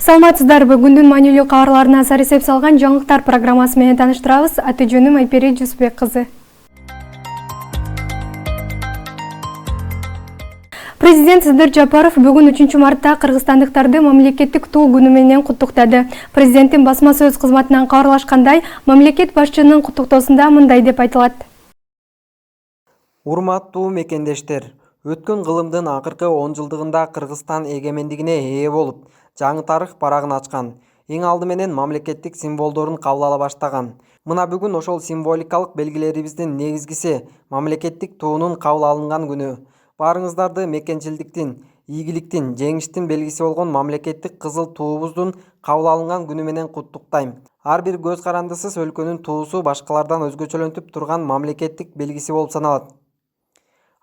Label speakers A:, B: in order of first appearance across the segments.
A: Саламатсыздарбы, күндүн маанилүү кабарларына сарисеп салган жаңылыктар программасы менен таныштырабыз. Аты-жөнүм Айпери Жусупбек кызы. Президент Садыр Жапаров бүгүн 3 мартта кыргызстандыктарды мамлекеттик туу күнү менен куттуктады. Президенттин басма сөз кызматынан кабарлашкандай, мамлекет башчынын куттуктоосунда мындай деп айтылат.
B: Урматтуу мекендештер, өткөн кылымдын акыркы 10 жылдыгында Кыргызстан эгемендигине ээ болуп, жаңы тарых барагын ачкан. Эң алды менен мамлекеттик символдорун кабыл ала баштаган. Мына бүгүн ошол символикалык белгилерибиздин негизгиси мамлекеттик туунун кабыл алынган күнү. Баарыңыздарды мекенчилдиктин, ийгиликтин, жеңиштин белгиси болгон мамлекеттик кызыл туубуздун кабыл алынган күнү менен куттуктайм. Ар бир көз карандысыз өлкөнүн туусу башкалардан өзгөчөлөнтүп турган мамлекеттик белгиси болуп саналат.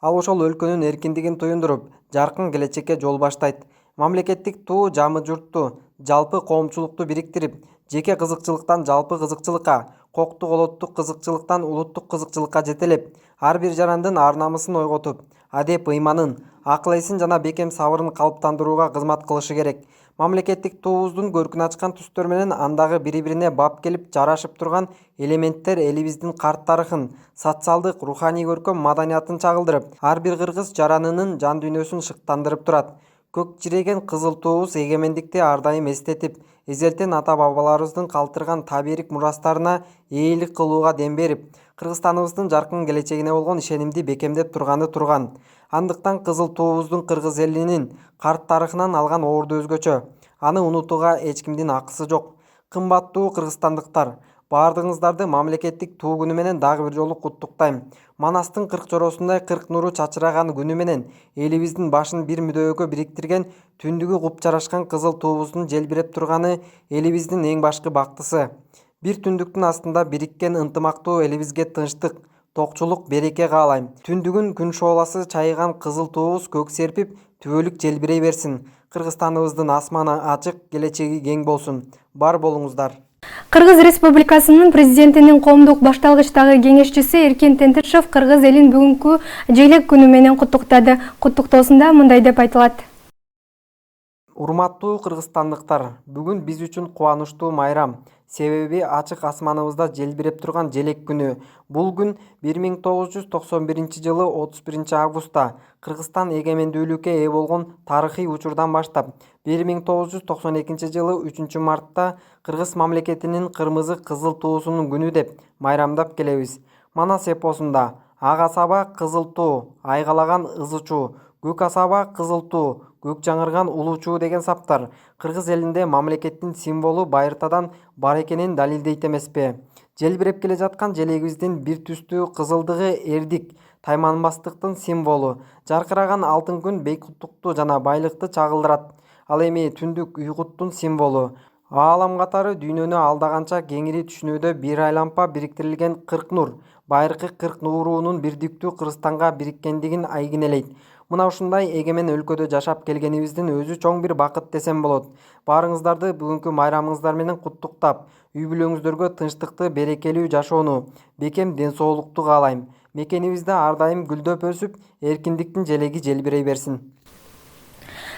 B: Ал ошол өлкөнүн эркиндигин туюндуруп, жаркын келечекке жол баштайт. Мамлекеттик туу жамы журтту, жалпы коомчулукту бириктирип, жеке кызыкчылыктан жалпы кызыкчылыкка, коктук олоттук кызыкчылыктан улуттук кызыкчылыкка жетелеп, ар бир жарандын ар-намысын ойготуп, адеп-ыйманын, акыл-эсин жана бекем сабырын калыптандырууга кызмат кылышы керек. Мамлекеттик туубуздун көркүн ачкан түстөр менен андагы бири-бирине бап келип жарашып турган элементтер элибиздин карт тарыхын, социалдык, руханий көркөм маданиятын чагылдырып, ар бир кыргыз жаранынын жан дүйнөсүн шыктандырып турат. Көк жиреген кызыл туубуз эгемендикти ар дайым эстетип, эзелтен ата-бабаларыбыздын калтырган таберик мурастарына ээлик кылууга дем берип, Кыргызстаныбыздын жаркын келечегине болгон ишенимди бекемдеп турган. Андыктан кызыл туубуздун кыргыз элинин карт тарыхынан алган орду өзгөчө. Аны унутууга эч кимдин акысы жок. Кымбаттуу кыргызстандыктар, баардыгыңыздарды мамлекеттик туу күнү менен дагы бир жолу куттуктайм. Манастын 40 чоросундай 40 нуру чачыраган күнү менен элибиздин башын бир мүдөөгө бириктирген, түндүгү куп жарашкан кызыл туубуздун желбиреп турганы элибиздин эң башкы бактысы. Бир түндүктүн астында бириккен ынтымактуу элибизге тынчтык, токчулук, береке каалайм. Түндүгүн күн шооласы чайыган кызыл туубуз көк серпип, түбөлүк желбирей берсин. Кыргызстаныбыздын асманы ачык, келечеги кең болсун. Бар болуңуздар.
A: Кыргыз Республикасынын президентинин коомдук башталгычтагы кеңешчиси Эркин Тентишев кыргыз элин бүгүнкү желек күнү менен куттуктады. Куттуктоосунда мындай деп айтылат.
B: Урматтуу кыргызстандыктар, бүгүн биз үчүн кубанычтуу майрам. Себеби ачык асманыбызда желбиреп турган желек күнү. Бул күн 1991 жылы 31 августта Кыргызстан эгемендүүлүккө ээ болгон тарыхый учурдан баштап 1992 жылы 3 мартта Кыргыз мамлекетинин кырмызы кызыл туусунун күнү деп майрамдап келебиз. Манас эпосунда ак асаба кызыл туу, айгалаган ызычуу, көк асаба кызыл туу, көк жаңырган улуучуу деген саптар кыргыз элинде мамлекеттин символу байыртадан бар экенин далилдейт эмеспи? Желбиреп келе жаткан желегибиздин бир түстүү кызылдыгы эрдик, тайманбастыктын символу. Жаркыраган алтын күн бейкуттукту жана байлыкты чагылдырат. Ал эми түндүк уйгуттун символу. Аалам катары дүйнөнү алдаганча кеңири түшүнүүдө бир айлампа бириктирилген 40 нур, байыркы 40 нуруунун бирдиктүү Кыргызстанга бириккендигин айгинелейт. Мына ушундай эгемен өлкөдө жашап келгенибиздин өзү чоң бир бакыт десем болот. Баарыңыздарды бүгүнкү майрамыңыздар менен куттуктап, үй бүлөңүздөргө тынчтыкты, берекелүү жашоону, бекем ден соолукту каалайм. Мекенибизде ар дайым гүлдөп өсүп, эркиндиктин желеги желбирей берсин.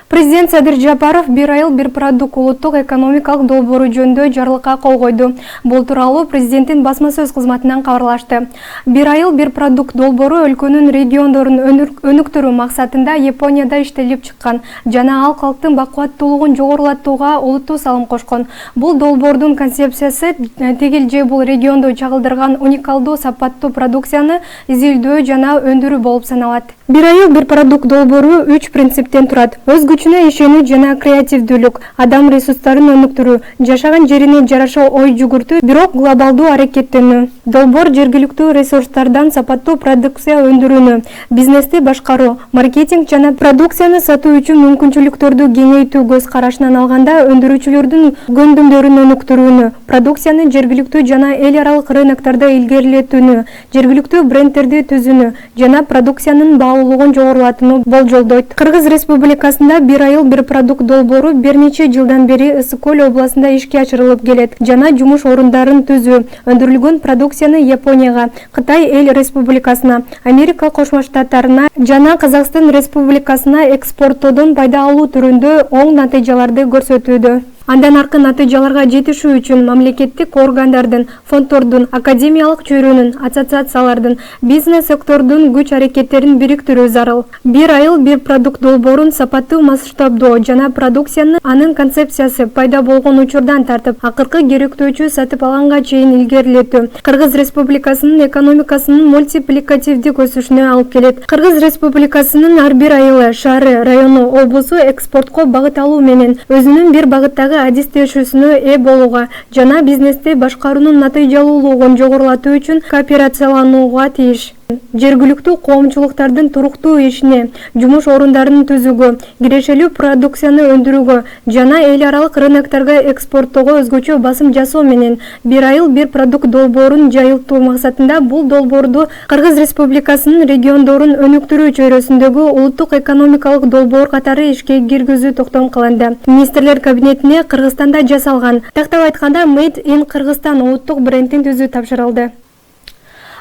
A: Президент Садыр Жапаров бир айыл бир продукт улуттук экономикалык долбоору жөнүндө жарлыкка кол койду. Бул тууралуу президенттин басма сөз кызматынан кабарлашты. Бир айыл бир продукт долбоору өлкөнүн региондорун өнүктүрүү максатында Японияда иштелип чыккан жана ал калктын бакубаттуулугун жогорулатууга олуттуу салым кошкон. Бул долбоордун концепциясы тегил же бул региондо чагылдырган уникалдуу сапаттуу продукцияны изилдөө жана өндүрүү болуп саналат. Бир айыл бир продукт долбоору 3 принциптен турат. Өз күчүнө ишенүү жана креативдүүлүк, адам ресурстарын өнүктүрүү, жашаган жерине жараша ой жүгүртүү, бирок глобалдуу аракеттенүү. Долбоор жергиликтүү ресурстардан сапаттуу продукция өндүрүүнү, бизнести башкаруу, маркетинг жана продукцияны сатуу үчүн мүмкүнчүлүктөрдү кеңейтүү көз карашынан алганда өндүрүүчүлөрдүн көндүмдөрүн өнүктүрүүнү, продукцияны жергиликтүү жана эл аралык рыноктарда илгерилетүүнү, жергиликтүү брендтерди түзүүнү жана продукциянын баалуулугун жогорулатууну болжолдойт. Кыргыз Республикасында бир айыл бир продукт долбоору бир нече жылдан бери Ысык-Көл областында ишке ашырылып келет. Жана жумуш орундарын түзүү, өндүрүлгөн продукцияны Японияга, Кытай эл республикасына, Америка Кошмо Штаттарына жана Казакстан Республикасына экспорттоодон пайда алуу түрүндө оң натыйжаларды көрсөтүүдө. Андан аркы натыйжаларга жетишүү үчүн мамлекеттик органдардын, фонддордун, академиялык чөйрөнүн, ассоциациялардын, бизнес сектордун күч аракеттерин бириктирүү зарыл. Бир айыл бир продукт долбоорун сапаттуу масштабдоо жана продукцияны анын концепциясы пайда болгон учурдан тартып, акыркы керектөөчү сатып алганга чейин илгерилетүү Кыргыз Республикасынын экономикасынын мультипликативдик өсүшүнө алып келет. Кыргыз Республикасынын ар бир айылы, шаары, району, облусу экспортко багыт алуу менен өзүнүн бир багыттагы адистешүүсүнө ээ болууга жана бизнести башкаруунун натыйжалуулугун жогорулатуу үчүн кооперацияланууга тийиш. Жергиликтүү коомчулуктардын туруктуу ишине, жумуш орундарын түзүүгө, кирешелүү продукцияны өндүрүүгө жана эл аралык рыноктарга экспорттоого өзгөчө басым жасоо менен бир айыл бир продукт долбоорун жайылтуу максатында бул долбоорду Кыргыз Республикасынын региондорун өнүктүрүү чөйрөсүндөгү улуттук экономикалык долбоор катары ишке киргизүү токтом кылынды. Министрлер кабинетине Кыргызстанда жасалган, тактап айтканда Made in Кыргызстан улуттук брендин түзүү тапшырылды.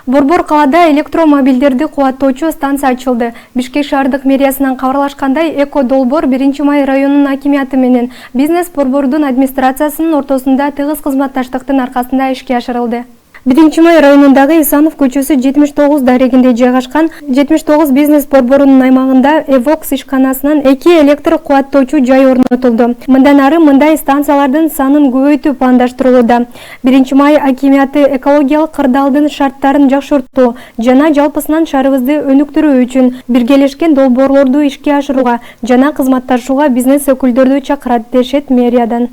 A: Борбор калаада электромобилдерди кубаттоочу станция ачылды. Бишкек шаардык мэриясынан кабарлашкандай, эко долбоор 1-май районунун акимияты менен бизнес борбордун администрациясынын ортосунда тыгыз кызматташтыктын аркасында ишке ашырылды. 1-май районундагы Исанов көчөсү 79 дарегинде жайгашкан 79 бизнес борборунун аймагында Эвокс ишканасынан 2 электр кубаттоочу жай орнотулду. Мындан ары мындай станциялардын санын көбөйтүү пландаштырылууда. 1-май акимияты экологиялык кырдаалдын шарттарын жакшыртуу жана жалпысынан шаарыбызды өнүктүрүү үчүн биргелешкен долбоорлорду ишке ашырууга жана кызматташууга бизнес өкүлдөрдү чакырат, дешет мэриядан.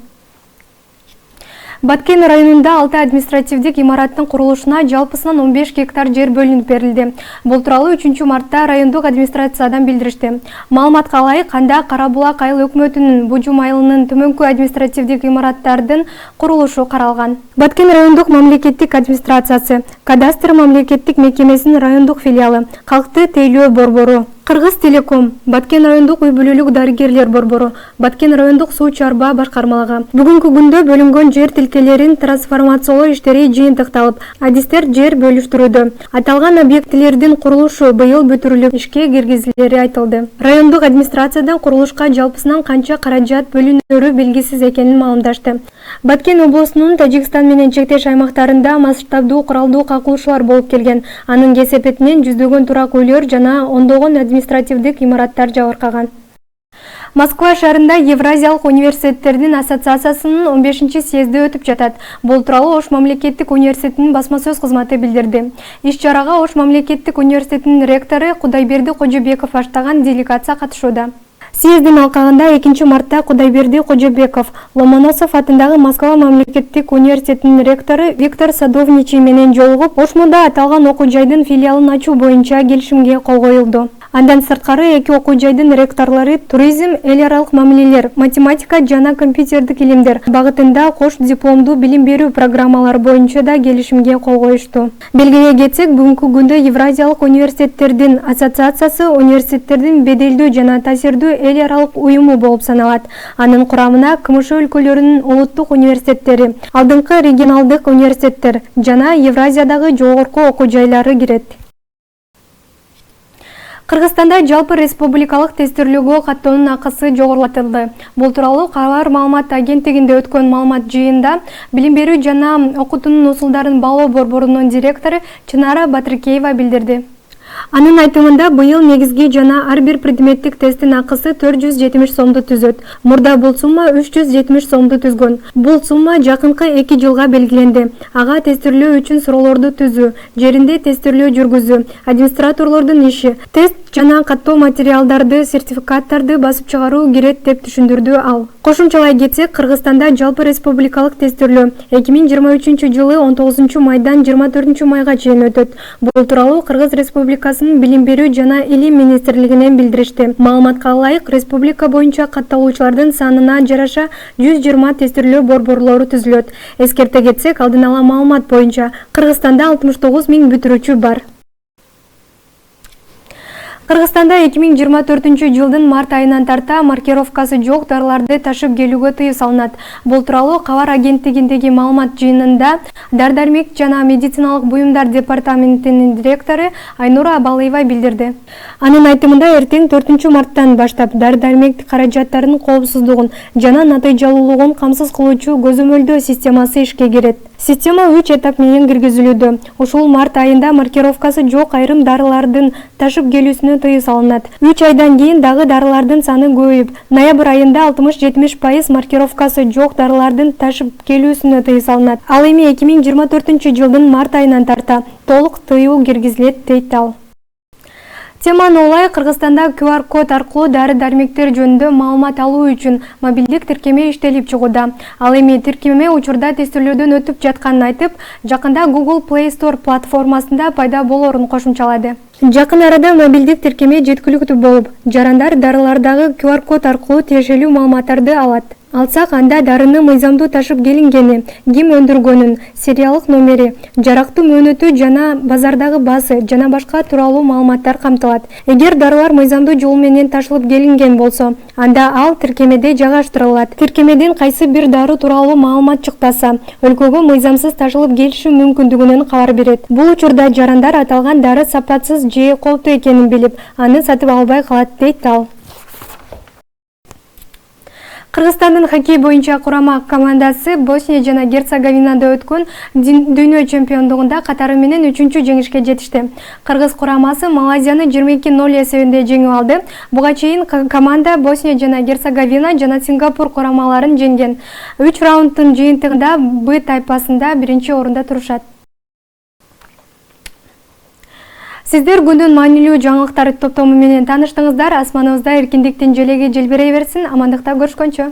A: Баткен районунда 6 административдик имараттын курулушуна жалпысынан 15 гектар жер бөлүнүп берилди. Бул тууралуу 3-мартта райондук администрациядан билдиришти. Маалыматка ылайык, анда Кара-Булак айыл өкмөтүнүн Бужум айылынын төмөнкү административдик имараттардын курулушу каралган. Баткен райондук мамлекеттик администрациясы, кадастр мамлекеттик мекемесинин райондук филиалы, калкты тейлөө борбору, Кыргыз Телеком, Баткен райондук үй-бүлөлүк дарыгерлер борбору, Баткен райондук суу чарба башкармалыгы. Бүгүнкү күндө бөлүнгөн жер тилкелерин трансформациялоо иштери жыйынтыкталып, адистер жер бөлүштүрүүдө. Аталган объектилердин курулушу быйыл бүтүрүлүп, ишке киргизилери айтылды. Райондук администрациядан курулушка жалпысынан канча каражат бөлүнөрү белгисиз экенин маалымдашты. Баткен облусунун Тажикстан менен чектеш аймактарында масштабдуу куралдуу какылышуулар болуп келген. Анын кесепетинен жүздөгөн турак үйлөр жана ондогон административдик имараттар жабыркаган. Москва шаарында Евразиялык университеттердин ассоциациясынын 15-съезди өтүп жатат. Бул тууралуу Ош мамлекеттик университетинин басма сөз кызматы билдирди. Иш-чарага Ош мамлекеттик университетинин ректору Кудайберди Кожобеков баштаган делегация катышууда. Съездин алкагында 2-мартта Кудайберди Кожобеков, Ломоносов атындагы Москва мамлекеттик университетинин ректору Виктор Садовничий менен жолугуп, Ошмуда аталган окуу жайдын филиалын ачуу боюнча келишимге кол коюлду. Андан сырткары эки окуу жайдын ректорлору туризм, эл аралык мамилелер, математика жана компьютердик илимдер багытында кош дипломдуу билим берүү программалары боюнча да келишимге кол коюшту. Белгилей кетсек, бүгүнкү күндө Евразиялык университеттердин ассоциациясы университеттердин беделдүү жана таасирдүү эл аралык уюму болуп саналат. Анын курамына КМШ өлкөлөрүнүн улуттук университеттери, алдыңкы регионалдык университеттер жана Евразиядагы жогорку окуу жайлары кирет. Кыргызстанда жалпы республикалык тестирлөөгө каттоонун акысы жогорулатылды. Бул тууралуу Кабар маалымат агенттигинде өткөн маалымат жыйынында билим берүү жана окутуунун усулдарын баалоо борборунун директору Чынара Батыркеева билдирди. Анын айтымында быйыл негизги жана ар бир предметтик тесттин акысы 470 сомду түзөт. Мурда бул сумма 370 сомду түзгөн. Бул сумма жакынкы 2 жылга белгиленди. Ага тестирлөө үчүн суроолорду түзүү, жеринде тестирлөө жүргүзүү, администраторлордун иши, тест жана каттоо материалдарды, сертификаттарды басып чыгаруу кирет деп түшүндүрдү ал. Кошумчалай кетсек, Кыргызстанда жалпы республикалык тестирлөө 2023 жылы 19 майдан 24 майга чейин өтөт. Бул тууралуу Кыргыз Республикасынын билим берүү жана илим министрлигинен билдиришти. Маалыматка ылайык, республика боюнча катталуучулардын санына жараша 120 тестирлөө борборлору түзүлөт. Эскерте кетсек, алдын ала маалымат боюнча Кыргызстанда 69 000 бүтүрүүчү бар. Кыргызстанда 2024 март айынан тарта маркировкасы жок дарыларды ташып келүүгө тыюу салынат. Бул тууралуу Кабар агенттигиндеги маалымат жыйынында Дар-дармек жана медициналык буюмдар департаментинин директору Айнура Абалыева билдирди. Анын айтымында эртең 4 марттан баштап дар-дармек каражаттарынын коопсуздугун жана натыйжалуулугун камсыз кылуучу көзөмөлдөө системасы ишке кирет. Система 3 этап менен киргизилүүдө. Ушул март айында маркировкасы жок айрым дарылардын ташып келүүсүнө тыюу салынат. 3 айдан кийин дагы дарылардын саны көбөйүп, ноябрь айында 60-70% маркировкасы жок дарылардын ташып келүүсүнө тыюу салынат. Ал эми 2024 март айынан тарта толук тыюу киргизилет, дейт ал. Теманы олай Кыргызстанда QR-код аркылуу дары-дармектер жөнүндө маалымат алуу үчүн мобилдик тиркеме иштелип чыгууда. Ал эми тиркеме учурда тестөөлөрдөн өтүп жатканын айтып, жакында Google Play Store платформасында пайда болорун кошумчалады. Жакын арада мобилдик тиркеме жеткиликтүү болуп, жарандар дарылардагы QR-код аркылуу тиешелүү маалыматтарды алат. Алсак анда дарыны мыйзамдуу ташып келингени, ким өндүргөнүн, сериялык номери, жарактуу мөөнөтү жана базардагы баасы жана башка тууралуу маалыматтар камтылат. Эгер дарылар мыйзамдуу жол менен ташылып келинген болсо, анда ал тиркемеде жайгаштырылат. Тиркемеден кайсы бир дары тууралуу маалымат чыкпаса, өлкөгө мыйзамсыз ташылып келиши мүмкүндүгүнөн кабар берет. Бул учурда жарандар аталган дары сапатсыз же кооптуу экенин билип, аны сатып албай калат, дейт ал. Кыргызстандын хоккей боюнча курама командасы Босния жана Герцеговинада өткөн дүйнө чемпиондугунда катары менен 3-чү жеңишке жетишти. Кыргыз курамасы Малайзияны 22-0 эсебинде жеңип алды. Буга чейин команда Босния жана Герцеговина жана Сингапур курамаларын жеңген. 3 раунддун жыйынтыгында Б тайпасында 1-орунда турушат. Сиздер күндүн маанилүү жаңылыктар топтому менен тааныштыңыздар. Асманыбызда эркиндиктин желеги желбирей берсин. Амандыкта көрүшкөнчө.